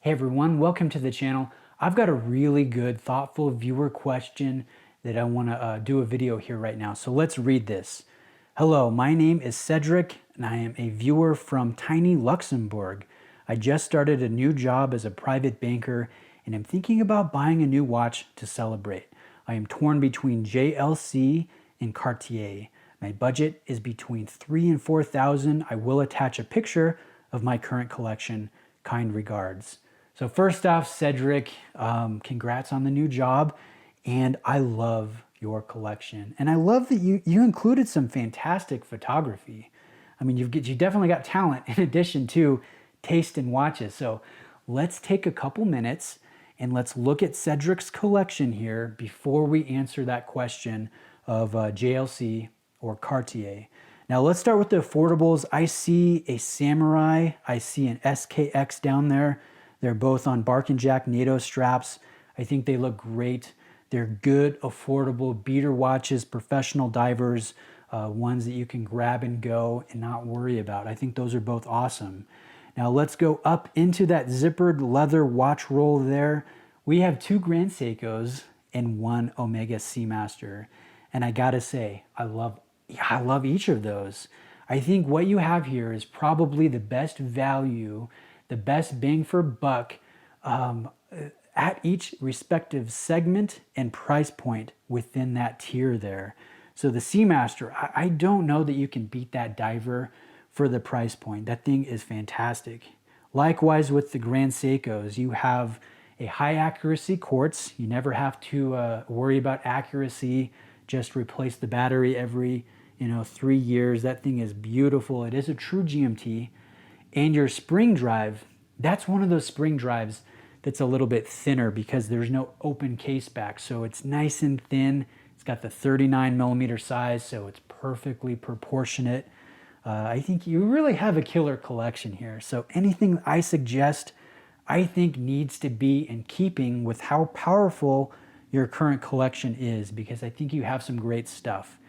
Hey everyone, welcome to the channel. I've got a really good, thoughtful viewer question that I want to do a video here right now. So let's read this. Hello, my name is Cedric and I am a viewer from tiny Luxembourg. I just started a new job as a private banker and I'm thinking about buying a new watch to celebrate. I am torn between JLC and Cartier. My budget is between 3,000 and 4,000. I will attach a picture of my current collection. Kind regards. So first off, Cedric, congrats on the new job. And I love your collection. And I love that you included some fantastic photography. I mean, you definitely got talent in addition to taste in watches. So let's take a couple minutes and let's look at Cedric's collection here before we answer that question of JLC or Cartier. Now let's start with the affordables. I see a Samurai, I see an SKX down there. They're both on Bark and Jack NATO straps. I think they look great. They're good, affordable beater watches, professional divers, ones that you can grab and go and not worry about. I think those are both awesome. Now let's go up into that zippered leather watch roll there. We have two Grand Seikos and one Omega Seamaster. And I gotta say, I love each of those. I think what you have here is probably the best value, the best bang for buck at each respective segment and price point within that tier there. So the Seamaster, I don't know that you can beat that diver for the price point. That thing is fantastic. Likewise with the Grand Seikos, you have a high accuracy quartz. You never have to worry about accuracy. Just replace the battery every 3 years. That thing is beautiful. It is a true GMT. And your spring drive, that's one of those spring drives that's a little bit thinner because there's no open case back. So it's nice and thin. It's got the 39 millimeter size, so it's perfectly proportionate. I think you really have a killer collection here. So anything I suggest, I think needs to be in keeping with how powerful your current collection is, because I think you have some great stuff.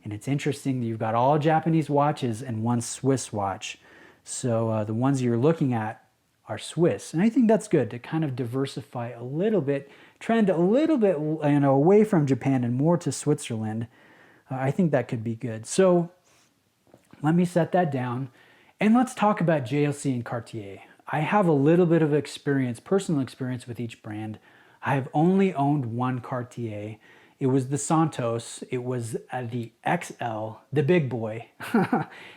And it's interesting that you've got all Japanese watches and one Swiss watch. So the ones you're looking at are Swiss. And I think that's good to kind of diversify a little bit, trend a little bit away from Japan and more to Switzerland. I think that could be good. So let me set that down and let's talk about JLC and Cartier. I have a little bit of experience, personal experience with each brand. I have only owned one Cartier. It was the Santos. It was the XL, the big boy.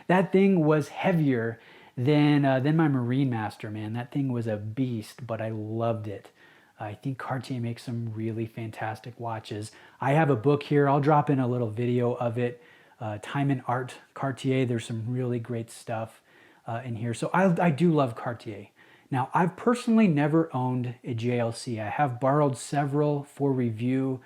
That thing was heavier than my Marine Master, man. That thing was a beast, but I loved it. I think Cartier makes some really fantastic watches. I have a book here. I'll drop in a little video of it. Time and Art Cartier. There's some really great stuff in here. So I do love Cartier. Now, I've personally never owned a JLC. I have borrowed several for review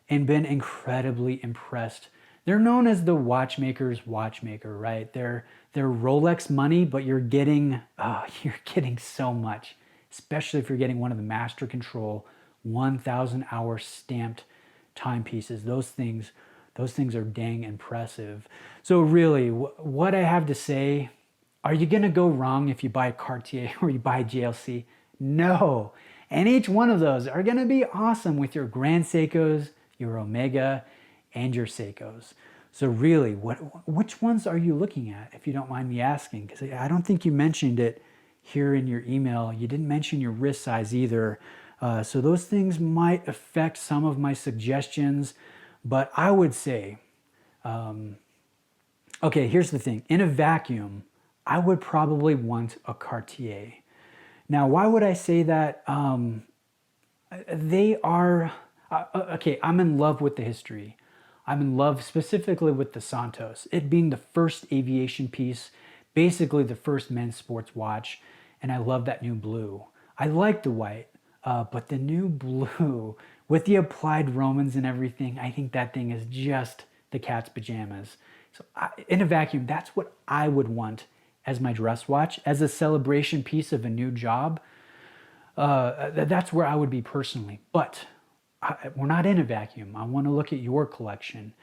and been incredibly impressed. They're known as the watchmaker's watchmaker, right? They're Rolex money, but you're getting so much, especially if you're getting one of the Master Control 1,000 hour stamped timepieces. Those things are dang impressive. So really, what I have to say, are you gonna go wrong if you buy Cartier or you buy JLC? No. And each one of those are gonna be awesome with your Grand Seikos, your Omega, and your Seikos. So really, which ones are you looking at, if you don't mind me asking? Because I don't think you mentioned it here in your email. You didn't mention your wrist size either. So those things might affect some of my suggestions, but I would say, okay, here's the thing. In a vacuum, I would probably want a Cartier. Now, why would I say that? They are, okay, I'm in love with the history. I'm in love specifically with the Santos, it being the first aviation piece, basically the first men's sports watch, and I love that new blue. I like the white, but the new blue with the applied Romans and everything, I think that thing is just the cat's pajamas. So in a vacuum, that's what I would want as my dress watch, as a celebration piece of a new job. That's where I would be personally, but we're not in a vacuum. I want to look at your collection.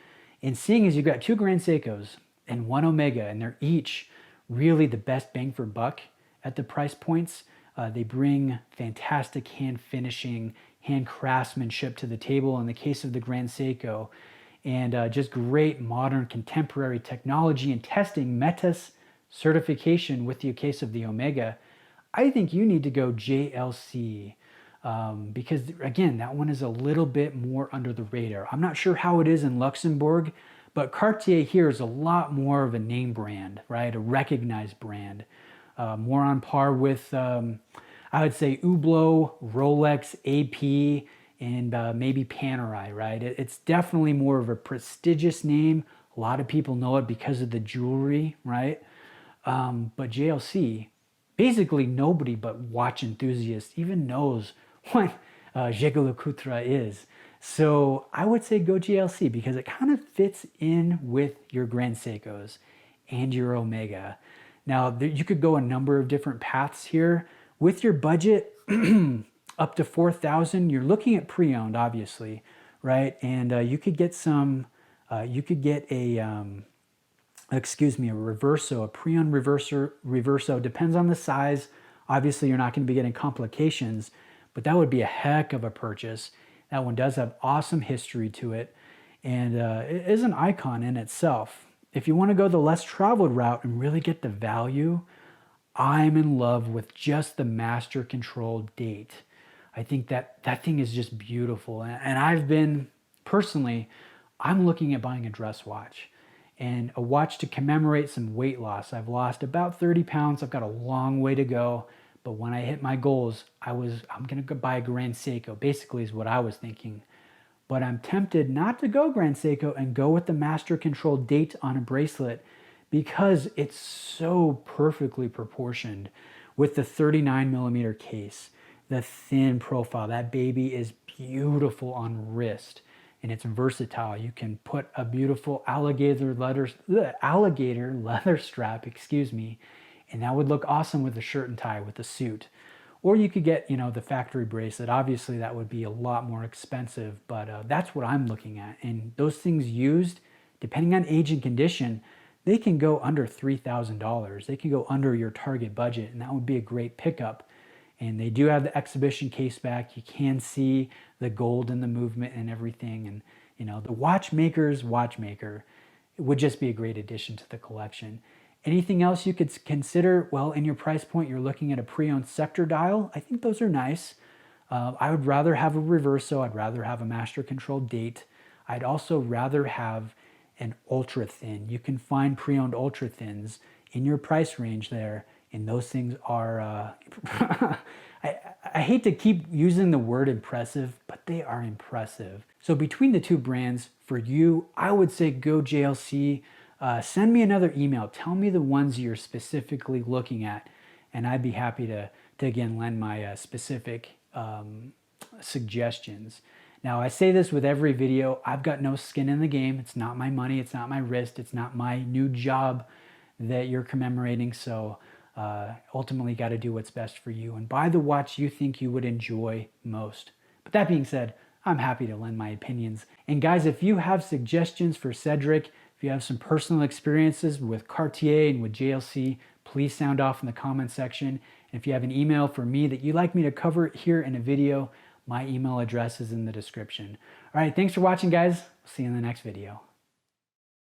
And seeing as you've got two Grand Seikos and one Omega, and they're each really the best bang for buck at the price points, They bring fantastic hand finishing, hand craftsmanship to the table in the case of the Grand Seiko, and just great modern contemporary technology and testing, METAS certification with the case of the Omega. I think you need to go JLC. Because again, that one is a little bit more under the radar. I'm not sure how it is in Luxembourg, but Cartier here is a lot more of a name brand, right? A recognized brand. More on par with, I would say, Hublot, Rolex, AP, and maybe Panerai, right? It's definitely more of a prestigious name. A lot of people know it because of the jewelry, right? But JLC, basically nobody but watch enthusiasts even knows what Jaeger-LeCoultre is. So I would say go JLC because it kind of fits in with your Grand Seikos and your Omega. Now, you could go a number of different paths here. With your budget up to $4,000, you're looking at pre-owned, obviously, right? And you could get some, you could get a, excuse me, a reverso, a pre-owned reverso, depends on the size. Obviously, you're not going to be getting complications, but that would be a heck of a purchase. That one does have awesome history to it, and it is an icon in itself. If you want to go the less traveled route and really get the value, I'm in love with just the master control date. I think that thing is just beautiful. And I've been, personally, I'm looking at buying a dress watch and a watch to commemorate some weight loss. I've lost about 30 pounds. I've got a long way to go. But when I hit my goals, I'm going to buy a Grand Seiko, basically is what I was thinking. But I'm tempted not to go Grand Seiko and go with the master control date on a bracelet because it's so perfectly proportioned with the 39mm case, the thin profile. That baby is beautiful on wrist and it's versatile. You can put a beautiful alligator leather strap, excuse me, and that would look awesome with a shirt and tie, with a suit. Or you could get, the factory bracelet. Obviously, that would be a lot more expensive, but that's what I'm looking at. And those things used, depending on age and condition, they can go under $3,000. They can go under your target budget, and that would be a great pickup. And they do have the exhibition case back. You can see the gold and the movement and everything. And, the watchmaker's watchmaker, it would just be a great addition to the collection. Anything else you could consider? Well, in your price point, you're looking at a pre-owned sector dial. I think those are nice. I would rather have a reverso. I'd rather have a master control date. I'd also rather have an ultra thin. You can find pre-owned ultra thins in your price range there, and those things are, I hate to keep using the word impressive, but they are impressive. So between the two brands, for you, I would say go JLC. Send me another email. Tell me the ones you're specifically looking at, and I'd be happy to again, lend my specific suggestions. Now, I say this with every video. I've got no skin in the game. It's not my money. It's not my wrist. It's not my new job that you're commemorating. So ultimately, got to do what's best for you and buy the watch you think you would enjoy most. But that being said, I'm happy to lend my opinions. And guys, if you have suggestions for Cedric, if you have some personal experiences with Cartier and with JLC, please sound off in the comment section. And if you have an email for me that you'd like me to cover here in a video, my email address is in the description. All right, thanks for watching, guys. See you in the next video.